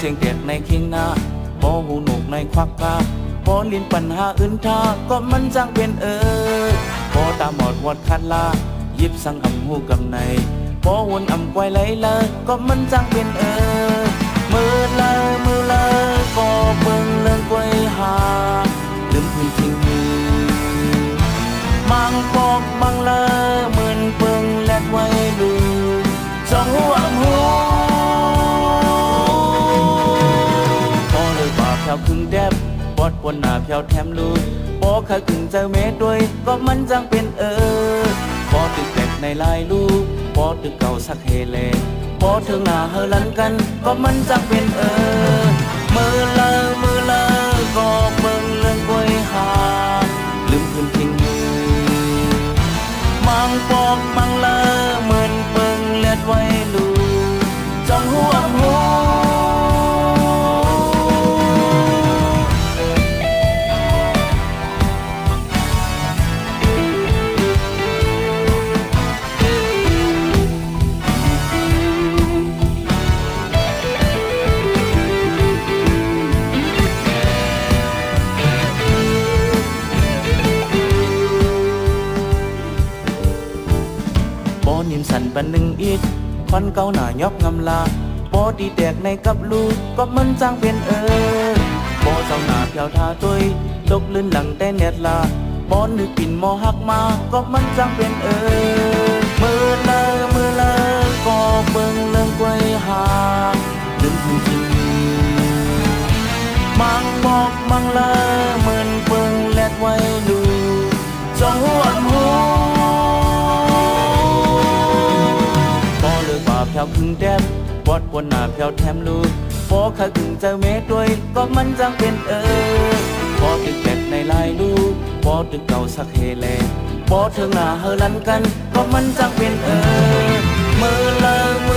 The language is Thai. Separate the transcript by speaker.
Speaker 1: เสียงเด็กในเคียงหน้าพอหูหนกในควักกาพอลิ้นปัญหาอื่นท่าก็มันจังเป็นพอตาหมอดวอดคัดลายิบสังอำหูกำในพอวนอำไกวไหลเลยก็มันจังเป็นมือเลยก็เบิ่งเลื่อนกวยหาลืมพื้นทิ้งมือมังปอกมังเลยเหมือนเบิ่งแลดไว้ลือสองหัวหูพอเลยว่าแถวครึ่งแดบปอดปนหน้าแถวแถมลูกพอข้าครึ่งเจอเมตรด้วยก็มันจังเป็นพอตึกแตกในลายลูกพอตึกเก่าสักเฮเลพอถึงหน้าเฮลันกันก็มันจังเป็นมือเลยก็เบิ่งเรื่องกวยหาลืมพื้นทิ้งมือมังปอกมังเลยเหมือนเบิ่งเลือดไว้ลูกจ้องหัวหูนิ่มสันปันหนึ่งอีกควันเก่าหน้ายอกงำลาปอดีแดกในกับลูกก็มันจังเป็นปอเจ้าหน้าเพียวทาตุยตกลื่นหลังแต่เน็ดลาปอนึกปิ่นมอหักมาก็มันจังเป็นมือเลยก็เบิ่งเรื่องกวยหาลืมทิ้งทิ้งมังบอกมังเลยเหมือนเบิ่งแลดไว้ลูกจ้องหัวหูแถวครึ่งแดบปอดปนหน้าแถวแถมลูกพอข้าครึ่งเจอเมตรด้วยก็มันจังเป็นพอตึกแตกในลายลูกพอตึกเก่าสักเฮเลพอถึงหน้าเฮลันกันก็มันจังเป็นมือเลย